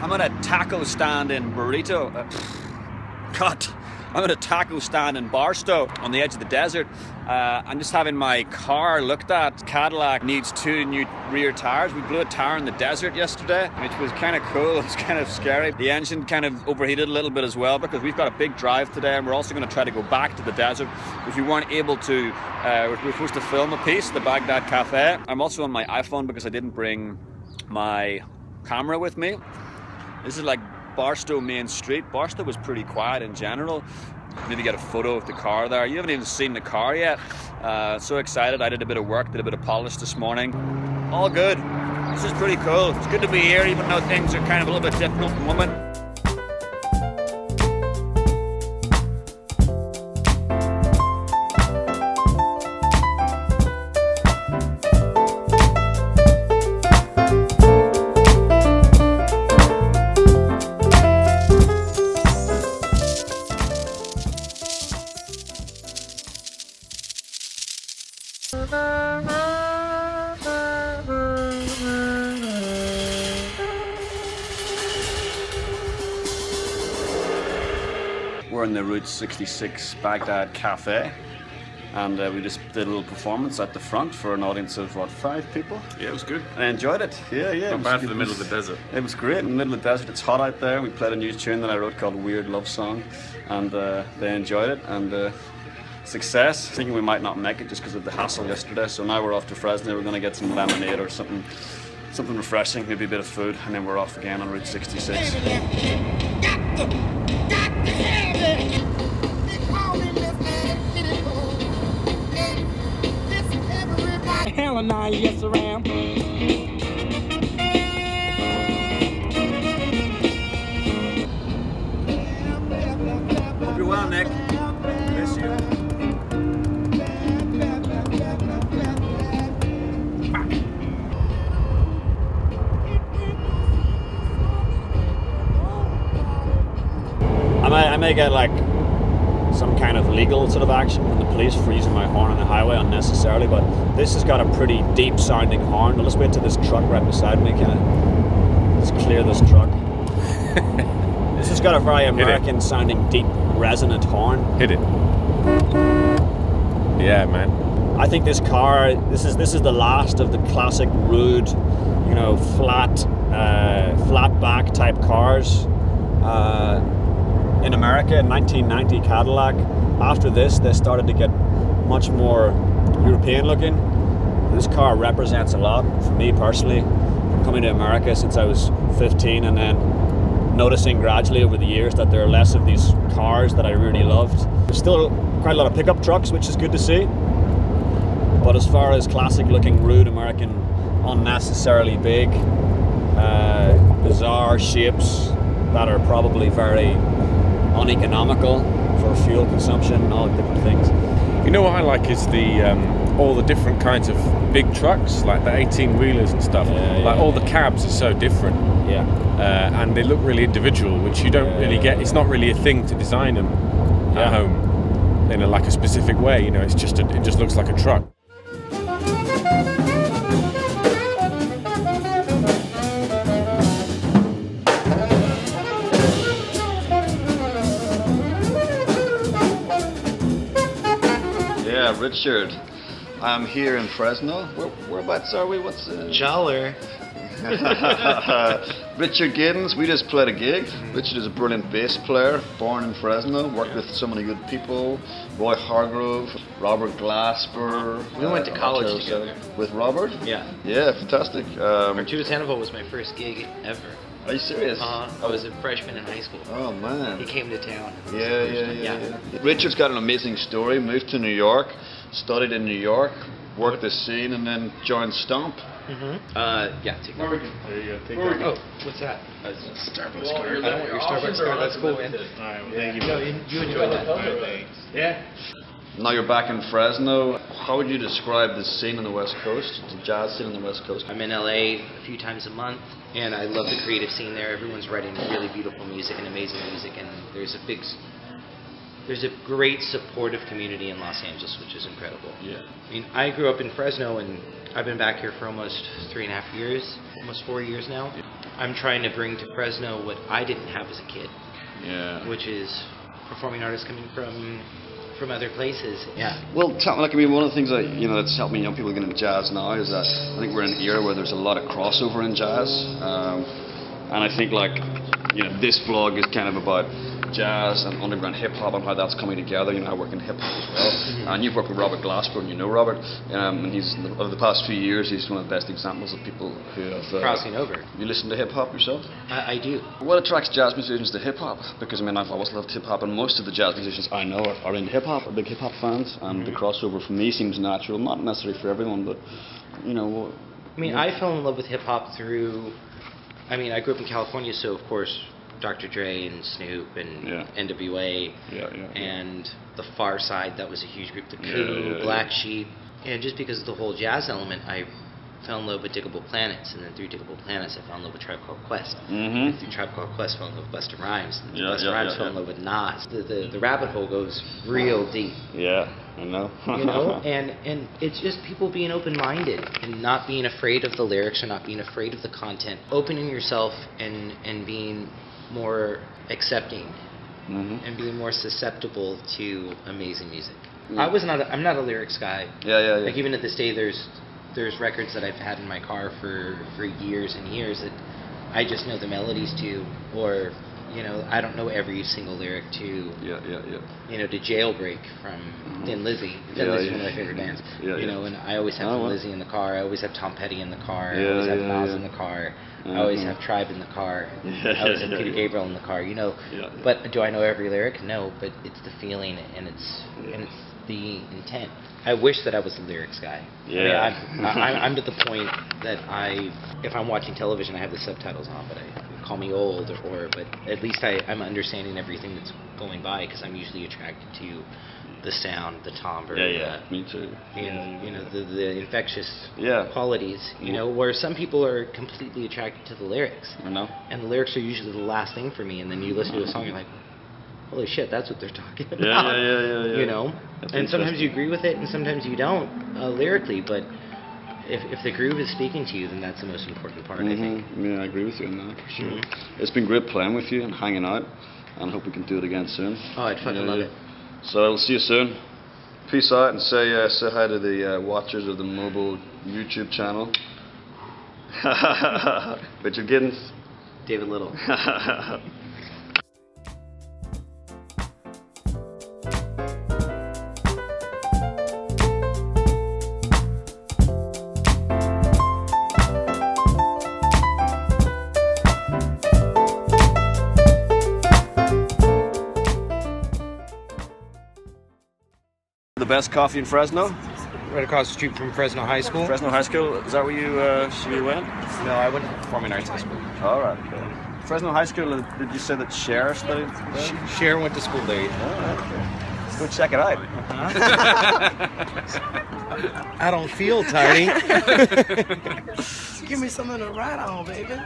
I'm at a taco stand in Burrito. I'm at a taco stand in Barstow on the edge of the desert. I'm just having my car looked at. Cadillac needs 2 new rear tires. We blew a tire in the desert yesterday, which was kind of cool. It was kind of scary. The engine kind of overheated a little bit as well because we've got a big drive today, and we're also going to try to go back to the desert because we weren't able to. We're supposed to film a piece, the Baghdad Cafe. I'm also on my iPhone because I didn't bring my camera with me. This is like Barstow Main Street. Barstow was pretty quiet in general. Maybe get a photo of the car there. You haven't even seen the car yet. So excited. I did a bit of work, did a bit of polish this morning. All good. This is pretty cool. It's good to be here even though things are kind of a little bit difficult at the moment. We're in the Route 66 Baghdad Cafe, and we just did a little performance at the front for an audience of what, 5 people? Yeah, it was good. I enjoyed it. Yeah. Not bad for the middle of the desert. It was great in the middle of the desert. It's hot out there. We played a new tune that I wrote called Weird Love Song, and they enjoyed it. And success. Thinking we might not make it just because of the hassle yesterday. So now we're off to Fresno. We're going to get some lemonade or something refreshing, maybe a bit of food, and then we're off again on Route 66. Hell of 9 yes around. Hope you're well, Nick. Miss you. I may get like some kind of legal sort of action from the police for using my horn on the highway unnecessarily, but this has got a pretty deep sounding horn. Now let's wait till this truck right beside me let's clear this truck. This has got a very American sounding deep resonant horn. Hit it. Yeah, man. I think this car, this is the last of the classic rude, you know, flat back type cars. In America in 1990 Cadillac. After this they started to get much more European looking. This car represents a lot for me personally, coming to America since I was 15 and then noticing gradually over the years that there are less of these cars that I really loved. There's still quite a lot of pickup trucks, which is good to see, but as far as classic looking rude American, unnecessarily big, bizarre shapes that are probably very uneconomical for fuel consumption, all different things. You know what I like is the all the different kinds of big trucks, like the 18-wheelers and stuff. Like all the cabs are so different. Yeah. And they look really individual, which you don't really get. It's not really a thing to design them at home in like a specific way. You know, it's just it just looks like a truck. Richard, I'm here in Fresno. Whereabouts are we? What's Joller. Richard Gibbs, we just played a gig. Richard is a brilliant bass player, born in Fresno, worked with so many good people. Roy Hargrove, Robert Glasper. We went to college together. With Robert? Yeah. Yeah, fantastic. Arturo Sandoval was my first gig ever. Are you serious? I was a freshman in high school. Oh man. He came to town. Yeah. Richard's got an amazing story. Moved to New York, studied in New York, worked the scene, and then joined Stomp. Yeah, take that. There you go. Take that. Oh, what's that? Starbucks card. I don't want your Starbucks card. That's cool, man. Alright, well, thank you. No, you enjoy that. Thanks. Yeah. Now you're back in Fresno. How would you describe the scene on the West Coast, the jazz scene on the West Coast? I'm in LA a few times a month, and I love the creative scene there. Everyone's writing really beautiful music and amazing music, and there's a big there's a great supportive community in Los Angeles, which is incredible. Yeah. I mean, I grew up in Fresno, and I've been back here for almost 3.5 years, almost 4 years now. I'm trying to bring to Fresno what I didn't have as a kid, which is performing artists coming from other places. Yeah. Well, like, I mean, one of the things that, you know, that's helped me young people get into jazz now is that I think we're in an era where there's a lot of crossover in jazz, and I think, like, you know, this vlog is kind of about jazz and underground hip hop and how that's coming together. You know, I work in hip hop as well, and you've worked with Robert Glasper, and you know Robert, and he's, over the past few years, he's one of the best examples of people who have crossing over. You listen to hip hop yourself? I do. What attracts jazz musicians to hip hop? Because I mean, I've always loved hip hop, and most of the jazz musicians I know are into hip hop, are big hip hop fans, and the crossover for me seems natural. Not necessarily for everyone, but you know. I mean, I fell in love with hip hop through. I mean, I grew up in California, so of course, Dr. Dre and Snoop and NWA and the Far Side, that was a huge group. The Coup, Black Sheep, and just because of the whole jazz element, I fell in love with Diggable Planets, and then through Diggable Planets, I fell in love with Tribe Called Quest. And through Tribe Called Quest, I fell in love with Busta Rhymes. And Busta Rhymes fell in love with Nas. The rabbit hole goes real deep. Yeah, I know. You know, and it's just people being open-minded and not being afraid of the lyrics or not being afraid of the content. Opening yourself and being more accepting and being more susceptible to amazing music. I'm not a lyrics guy. Like, even to this day, there's records that I've had in my car for years and years that I just know the melodies to, or you know, I don't know every single lyric to. You know, to Jailbreak from Thin Lizzy. Thin Lizzy's one of my favorite bands. You know, and I always have Thin Lizzy in the car. I always have Tom Petty in the car. I always have Nas in the car. I always have Tribe in the car. I always have Peter Gabriel in the car. You know, but do I know every lyric? No, but it's the feeling and it's the intent. I wish that I was a lyrics guy. I mean, I'm to the point that if I'm watching television, I have the subtitles on, but call me old, but at least I'm understanding everything that's going by, because I'm usually attracted to the sound, the timbre. Me too. And, you know, the infectious qualities, you know, where some people are completely attracted to the lyrics. I know. And the lyrics are usually the last thing for me, and then you listen to a song, you're like, holy shit, that's what they're talking about. You know? And sometimes you agree with it, and sometimes you don't, lyrically, but if the groove is speaking to you, then that's the most important part, I think. Yeah, I agree with you on that, for sure. It's been great playing with you and hanging out, and I hope we can do it again soon. Oh, I'd fucking love it. So I'll see you soon. Peace out, and say hi to the watchers of the MOBO YouTube channel. Richard Gibbs. David Lyttle. The best coffee in Fresno? Right across the street from Fresno High School. Fresno High School, is that where you went? No, I went to Performing Arts High School. All right. Okay. Fresno High School, did you say that Cher studied there? Cher went to school there. Oh, okay. Let's go check it out. I don't feel tidy. Give me something to ride on, baby.